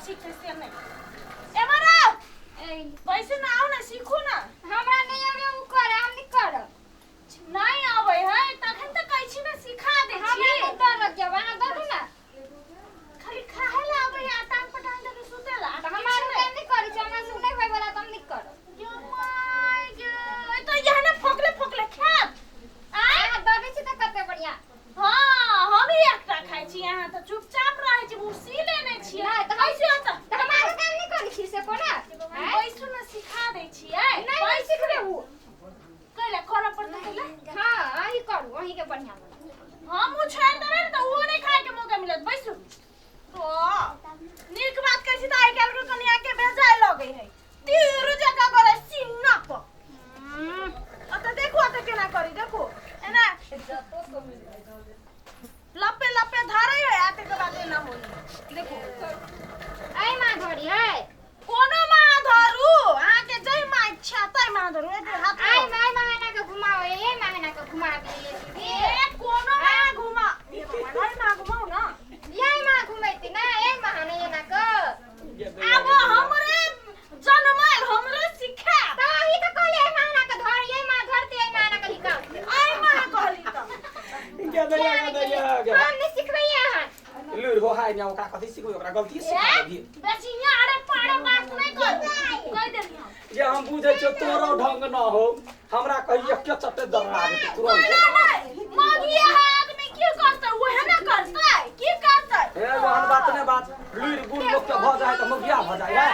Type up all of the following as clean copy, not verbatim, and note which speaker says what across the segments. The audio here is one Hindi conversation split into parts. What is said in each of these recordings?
Speaker 1: सीखे से नहीं एमरा वैसे ना आओ ना सीखो ना
Speaker 2: हमरा नहीं आवे उ करे हम नहीं करब
Speaker 1: नहीं आवे है तखन त कहै छी ना सिखा दे छी
Speaker 2: हमरा नहीं डर के बना दरू ना
Speaker 1: खाली खाए ला आवे या टांग पटांग के सुतेला
Speaker 2: त हमार काम नहीं करै छी हमरा सुनै होय वाला त हम नहीं करब
Speaker 1: यो माय गॉड तो यहाँ ना फोकले फोकले खात
Speaker 2: आ डरै छी त कते बढ़िया
Speaker 1: हां हम ही एकटा खाइ छी यहाँ त चुपचाप रहै छी उसी लेने छी
Speaker 2: नहीं त
Speaker 1: कैसे होता
Speaker 2: त हमार काम नहीं करै छी से कोना
Speaker 1: बैसु ना सिखा दे छियै
Speaker 2: नहीं सिखबे उ
Speaker 1: कैला करब पड़त कैला
Speaker 2: हां अही करू अही के बढ़िया
Speaker 1: हम उ छोड़ देबै त उ नहीं खाए के मौका मिलत बैसु तो नीक बात कहै छी त आइ काल के कनिया के भेजाय लगे है तीर जगह करे सिन्ना प अत देखो अत केना करी देखो एना लपे लपे धरै है आते के बाद ना होई देखो
Speaker 2: आई मां धरी है
Speaker 1: कोनो मां धरू आ के जय मां इच्छा तै मां धरू ए हाथ
Speaker 2: आई मां मांगना के घुमाओ ये मांगना के घुमा के ले
Speaker 1: ए कोनो मां घुमा ए बाबा नहीं मां घुमाओ ना
Speaker 2: यही मां घुमैती ना ए महाने ये ना को
Speaker 1: अब हमरे जन्मल हमरे सिखा
Speaker 2: त ही त कहले ए मांगना के धर ये मां धरती ए मांगना के हिका
Speaker 1: आई मां कहली त
Speaker 3: क्या दरिया
Speaker 2: हम नहीं सिखबै यहाँ
Speaker 3: लुर हो हाय न्या ओकरा कथि सिखबै ओकरा गलती सिखा देबी
Speaker 1: बेचिया अरे पाड़े बात नहीं कर कह देली हम
Speaker 3: जे हम बुझै छ तोरो ढंग न हो हमरा कहिए के चटे दर्रा दे तुरंत
Speaker 1: मागिया आदमी की करते वह ना करते की करते
Speaker 3: ए जहन बात ने बात लुर गुण लोग के भ जाय त मुखिया भ जाय है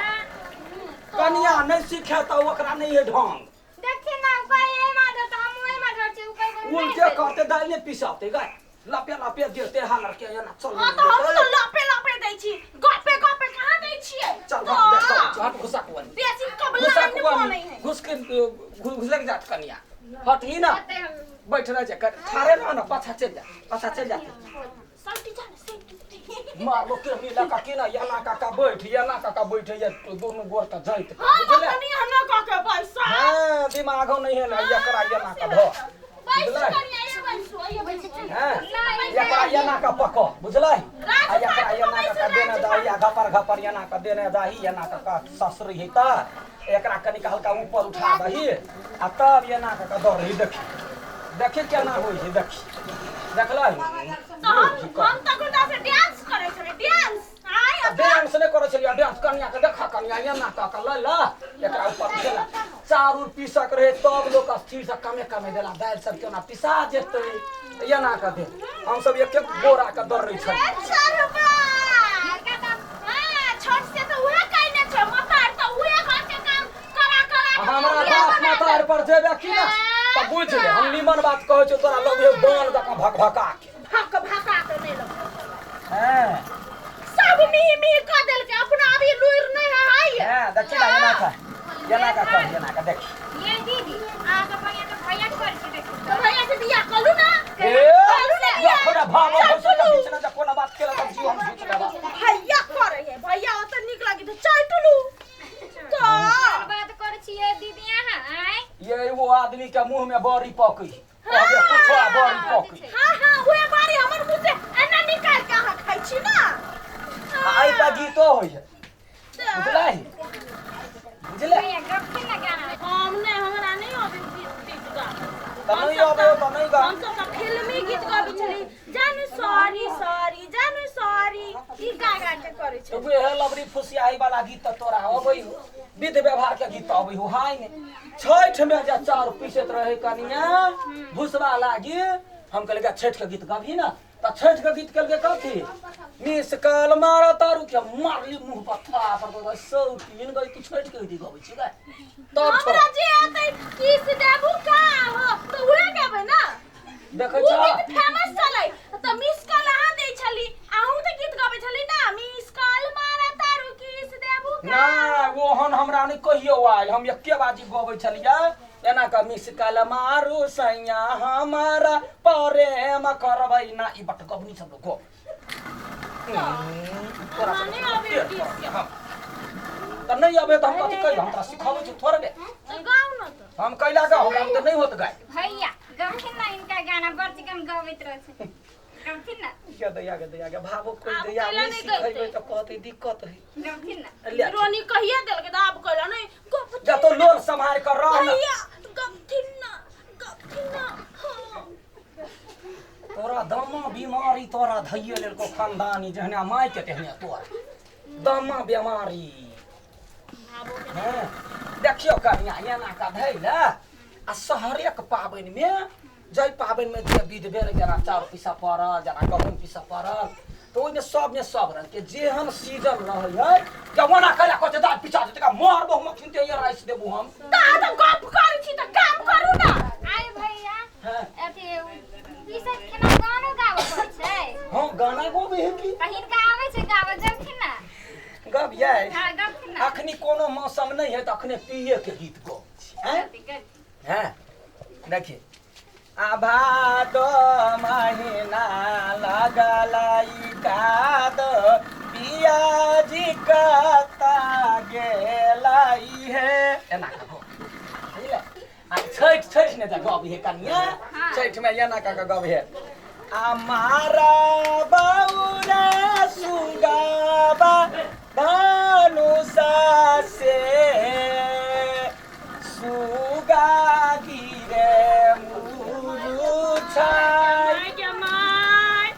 Speaker 3: कनिया नहीं सीखे त ओकरा नहीं है ढंग
Speaker 2: देखी ना कोई ए मां धर त हम ओए मां धर छी उ कोई
Speaker 3: उल्टे करते दाल ने पिसाते गए लपे लपे देते हालर के ना चल
Speaker 1: हां तो हम तो लपे लपे दै छी गपे गपे कहां दै छियै
Speaker 3: चल देख हट घुसा कोन
Speaker 1: बेसी कबला नहीं बोलै है
Speaker 3: घुस के घुसक जात कनिया हट ही ना बैठ रह जा ठारे ना पाछा चल जा
Speaker 1: सल्टी जा सल्टी
Speaker 3: मारो के मिला का केना याना काका बैठ या दोनों गोर का जाइत
Speaker 1: हां तनी हमरा का के पैसा
Speaker 3: हां दिमाग नहीं है ना एकरा याना का ध
Speaker 1: पैसा कनिया ये बैसो
Speaker 3: हां एकरा याना का पको बुझलै एकरा याना का देने दाही घपर याना का देने दाही याना का ससुरी है त एकरा कनी हल्का ऊपर उठा दही आ तब याना का दर रही देखी केना होई है देखलै
Speaker 1: तो हम त गुंडा से डांस करे छले डांस आय
Speaker 3: डांस ने करे छलिया डांस कन्या के देखा कन्या याना का ल ल एकरा ऊपर खेला चारू पीसक रहे तब लोग स्थिर से कमे देला दाल सब केना पिसा जेते याना का दे हम सब एक एक बोरा का दर रही छ
Speaker 1: अच्छा रुपा हां छोट से तो उहे कहने छ मतार तो उहे घर के काम करा
Speaker 3: हमरा बाप मतार पर जेबे की ना त बुझ ले हम निमन बात कहै छ तोरा लगे बाल जका भका के
Speaker 1: हक भका के नहीं लग
Speaker 3: हां
Speaker 1: सब मी का दिल के अपना अभी लुइर नहीं है
Speaker 3: हां देखी ना याना का देख
Speaker 2: ये दीदी आ तो भैया के कर छी देखो
Speaker 1: तो भैया से दिया कलू ना
Speaker 3: ए थोड़ा भाव होछ ना बीच ना कोना बात केला त जीव हम बीच ना
Speaker 1: भैया करे है भैया ओत निक लागी तो चाय टुलू तो
Speaker 2: बात कर छी ये दीदी यहाँ आय
Speaker 3: ये वो आदमी के मुंह में बड़ी पकी कहबे कुछो बड़ी पकी
Speaker 1: हां ओए बारी हमर मुंह से एना निकाल के अहाँ खाइ छी ना
Speaker 3: आई का गीतो होय है बुझले
Speaker 2: भैया गप ना गाना
Speaker 1: हमने हमरा नहीं आबे गीत गा
Speaker 3: तनई आबे तनई गा
Speaker 1: हम सब फिल्मी गीत गाबी छली जानू सॉरी जानू सॉरी ई गा के करे छ
Speaker 3: वे है लबरी फुसियाई वाला गीत त तोरा अबै विध व्यवहार के गीत अबै हो हाय ने छठ में जा चार पीसत रहे कनिया भुसवा लागी हम कहले छठ के गीत गाबी ना त छठ के गीत कहले कथी मिस काल मारा तारू के मारली मुंह पर था पर सौ तीन गई तू छठ के गीत गाबै छी गा तब
Speaker 1: हमरा जे आते किस देबू का हो तो उहे गाबे ना
Speaker 3: देखै
Speaker 1: वो
Speaker 3: छ
Speaker 1: गीत फेमस चलै त मिस कॉल अहाँ दै छली अहूँ त गीत गाबै छली ना मिस कॉल मारा तारू किस देबू का
Speaker 3: ना ओहन हमरा नहीं कहियो आयल हम एके बाजी गबै छलिया एना का मिस काल मारू सैया हमारा प्रेम करबै ना ई बट गबनी सब लोग तोरा
Speaker 1: माने आबे गीत के
Speaker 3: त नहीं आबे त हम कथि कहि हम तोरा सिखाबै छी थोड़े बे
Speaker 1: गाउ न त
Speaker 3: हम कैला गा हमरा त नहीं होत गाय
Speaker 2: भैया गम ना इनका गाना बर्च कम गावित रहे गमथिन ना
Speaker 3: के भावो कोई
Speaker 1: आप
Speaker 3: दैया
Speaker 1: कैला
Speaker 3: नहीं
Speaker 1: नहीं
Speaker 3: सिखैबे
Speaker 1: गइते।
Speaker 3: तो कहते दिक्कत है
Speaker 2: गमथिन ना
Speaker 3: ले
Speaker 1: रोनी कहिए दिल के दाब कहला नहीं
Speaker 3: जा तो लोर संभाल कर रह ना
Speaker 1: भैया गपथिन ना हाँ।
Speaker 3: तोरा दमा बीमारी तोरा धैये लेल को खानदानी जहने माय के तेहने तोरा दमा बीमारी हैं देखियो कन्या एना का धैला आ शहरे के पाबनि में जय पाबनि में जे विध भेल जना चाउर पिसा पड़ल जना गहूम पिसा पड़ल तो ओइमे सब रंग के जेहन सीजन रहै है जवना कला को दाल पिसा देता मार बहु मखिन ते ये राइस देबू हम
Speaker 1: ता तो गप करै छी त काम करू ना
Speaker 2: आइ भैया
Speaker 3: हैं
Speaker 2: अथी ई सब केना गानो गाबै पड़ै छै
Speaker 3: हां गाना गोबे है की
Speaker 2: कहिन का आबै छै गाबै गमथिन ना
Speaker 3: गब ये
Speaker 2: हां गमथिन ना
Speaker 3: अखनी कोनो मौसम नहीं है त अखने पिए के गीत गो हैं हैं देखिए आभाद महीना लगलाई काद पियाजी कता गेलाई है एना का गो बुझले आ छठ ने त गब है कनिया छठ में एना का गब है हमारा बाउरा सुगाबा धनुषा से सुगा गिरे मुरुछाई
Speaker 1: के माय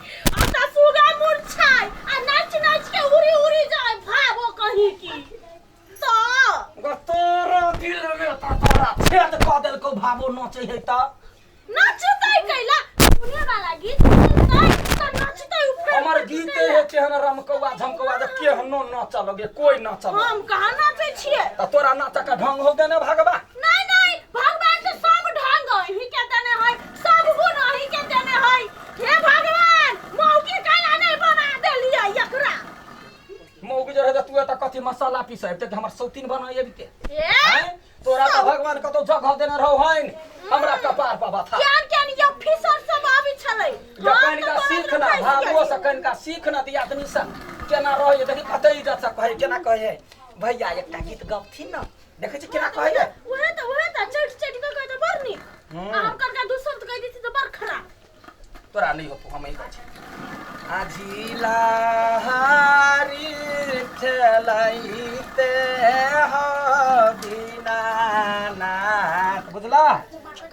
Speaker 1: आता सुगा मुरछाई आ नाच के उड़ी जाए भागो कहीं की तो
Speaker 3: तोरा दिल में तोरा छेद क देल को भावो नचै है त
Speaker 1: नाचतै कैला सुने वाला गीत सुनतै त नाचतै ऊपर
Speaker 3: हमर गीते है केहन रमकौआ झमकौआ जे केहनो नाच लगे कोई नाच लगे
Speaker 1: हम कहाँ नाचै छियै
Speaker 3: त तोरा नाच का ढंग हो देने भगवा
Speaker 1: नहीं भगवान के सब ढंग ही के देने है सब गुण ही के देने है हे भगवान मौकी कैला नहीं बना देलियै एकरा
Speaker 3: मौगी जे रहे तू त कथि मसाला पीसै त हमर सौतीन बनाए बिते
Speaker 1: ए
Speaker 3: हैं तोरा त भगवान कतो जगह देने रहौ हइन हमरा कपार पर बाथा
Speaker 1: ज्ञान ये फिसर सब आबि छलै
Speaker 3: ये कनिका सीखना भावो से कनिका सीखना त आदमी से केना रहै देखि कतै इज्जत से कहे केना कहे भैया एकटा गीत गबथिन न देखै छी केना कहे
Speaker 1: वहे त चट के कह त बरनी हम करका दूसर त कह दी त बर खराब
Speaker 3: तोरा नहीं हो हम ही कहै छी आझिला हारी ठेलैते हबिना ना बुझला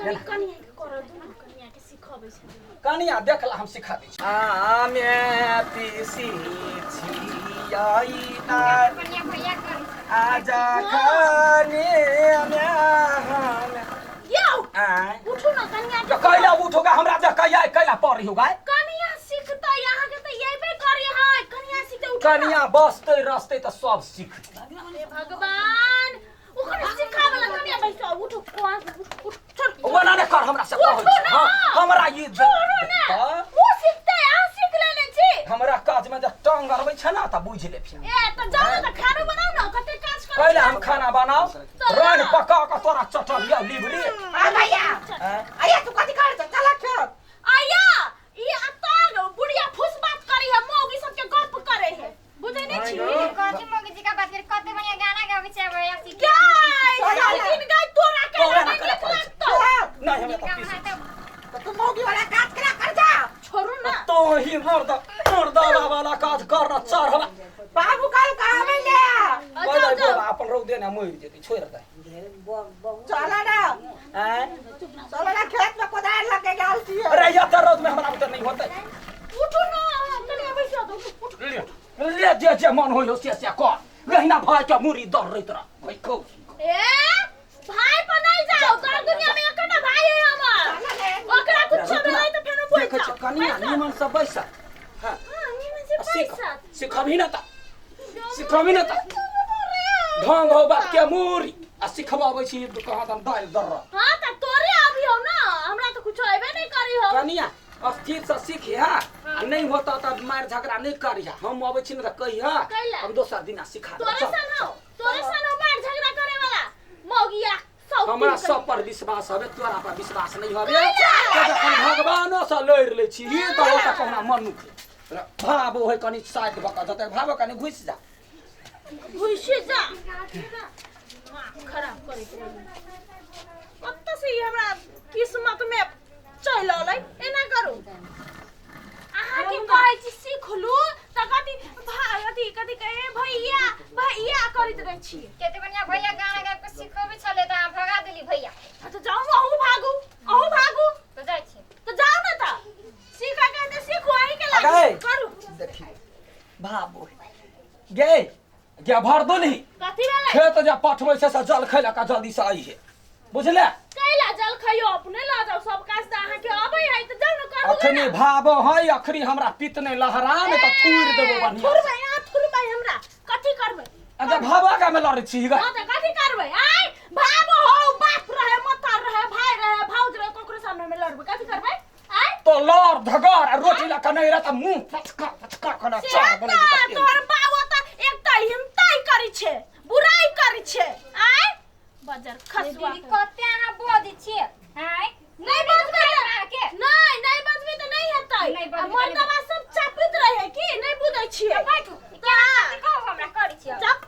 Speaker 1: कनिया के करल कनिया के सिखबै छै
Speaker 3: कनिया देखला हम सिखा दै छी आमे पीसी छियै ना
Speaker 2: बढ़िया भैया कर
Speaker 3: आजा खाने में हम
Speaker 1: यौ
Speaker 3: आय
Speaker 1: उठू ना कनिया
Speaker 3: तो कैला उठोगा हमरा जे कैला पड़ रही होगा
Speaker 1: कनिया सीखता यहाँ के त येबे करी है कनिया सीखते उठ
Speaker 3: कनिया बसते रस्ते त सब सीख
Speaker 1: हे भगवान ओकरे सिखावला कनिया बैठो उठो कोन उठ छोड़
Speaker 3: ओना ने कर हमरा से कहै
Speaker 1: उठो
Speaker 3: छी
Speaker 1: ना
Speaker 3: हां हमरा ई
Speaker 1: छोड़ो ना वो सीखते आ सीख लेने छी
Speaker 3: हमरा काज में जे टंग अरबै छ ना त बुझ ले फिर
Speaker 1: ए त जाओ त खाना बनाओ ना कते काज कर
Speaker 3: पहले हम खाना बनाओ रन पका के तोरा चटल या लिबली
Speaker 2: आ भैया
Speaker 3: हैं
Speaker 2: अरे तू कथि कर चला खेल
Speaker 1: आया ई आता बुढ़िया फुस बात करी है मौगी सब के गप करे है बुझै नै छी
Speaker 2: कथि मोगी जी का बात कर कते बढ़िया गाना गाबै छै भैया सीख
Speaker 1: गाय दिन गाय तोरा के
Speaker 3: तोरा
Speaker 1: नहीं
Speaker 3: ना
Speaker 1: नीक
Speaker 3: करे
Speaker 1: लगतो
Speaker 3: नहीं हमें तो पीस
Speaker 2: तो तू मोगी वाला काज करा कर जा
Speaker 1: छोड़ू ना
Speaker 3: तो ही मर्दा वाला काज कर ना चार हवा
Speaker 2: बाबू काल कहबै ले
Speaker 3: कोई नहीं बोला अपन रोक देना मोर जेती छोड़ दे
Speaker 2: चला ना
Speaker 3: हैं
Speaker 2: चला ना खेत में कोदार लगे गाल छी
Speaker 3: अरे या त रोज में हमरा उतर नहीं होता
Speaker 1: उठो ना कनिया बैठो तो उठ
Speaker 3: ले जे मन होइलो से कर गहिना भाई के मुरी दर रही तरह भाई खो
Speaker 1: ए भाई पर नहीं जाओ तोरा दुनिया में एकटा भाई है हमर ओकरा कुछ भेलै त फेनो बोल
Speaker 3: देख छ कनिया निमन सब बैसा हां
Speaker 1: निमन से पैसा
Speaker 3: सिखबी ना त सिखबी ना त ढंग हो बात के मुरी आ सिखबाबै छी कहाँ दम दाल दर
Speaker 1: हां त तोरे आबी हो ना हमरा त कुछ आबे नहीं करी हो
Speaker 3: कनिया अस्थिर से सीखी हा नहीं होता त मार झगड़ा नहीं करी हम आबै छी ना त कही हा हम दोसर दिन सिखा
Speaker 1: तोरे सन हो मार झगड़ा करे वाला मौगिया सब
Speaker 3: हमरा सब पर विश्वास हवे तोरा पर विश्वास नहीं हवे तो जखन भगवानो से लड़ ले छी त ओता कहना मनुख भाबो है कनी साइड बका जते भाबो कनी घुस जा
Speaker 1: घुसे जा खराब करे के कत से हमरा किस्मत में चल अलै एना करू अहाँ के कहै छी सीख लू त कथि अथि कथि कहे भैया भैया करैत रहै छी
Speaker 2: केते बढ़िया भैया गाना गाब के सिखबै छले त अहाँ भगा देली भैया
Speaker 1: त जाऊ अहू भागू
Speaker 2: तो जाइ छी
Speaker 1: त जाऊ न त सीखा के त सीखू आही के
Speaker 3: अगे।
Speaker 1: लागि करू
Speaker 3: देखी भाबो गे क्या भर दो नहीं
Speaker 1: कथि भेलै
Speaker 3: खेत जा पठबै से जल खैला का जल्दी से आई है बुझले
Speaker 1: कैला जल खइयो अपने ला जाऊ सब काज त अहाँ के अबै है त जाऊ न करू
Speaker 3: अखनी भाबो है अखनी हमरा पित नहीं लहरा में तो थूर देबो बढ़िया
Speaker 1: थुरबै आ थुरबै हमरा कथि करबै
Speaker 3: अगर भाबा का में लड़े छी गे
Speaker 1: हां त कथि करबै आइ भाबो हो बाप रहे मतार रहे भाई रहे भौज रहे ककरो सामने में लड़बै कथि करबै आइ
Speaker 3: तो लड़ धगर आ रोटी ला कनै रहता मुंह फचका कना चार बने दी
Speaker 1: तोर बाबा त एकटा हिम्ताई करै छै बुराई करै छै आइ बजर खसुआ
Speaker 2: दीदी कते अहाँ बोझ छियै हैं
Speaker 1: नहीं बजबै
Speaker 2: के
Speaker 1: नहीं बजबै त नहीं हेतै
Speaker 2: नहीं बजबै
Speaker 1: मर्दवा सब चापित रहे कि नहीं बुझै छियै
Speaker 2: बैठू
Speaker 1: त
Speaker 2: कहू हमरा करै छियै
Speaker 1: चप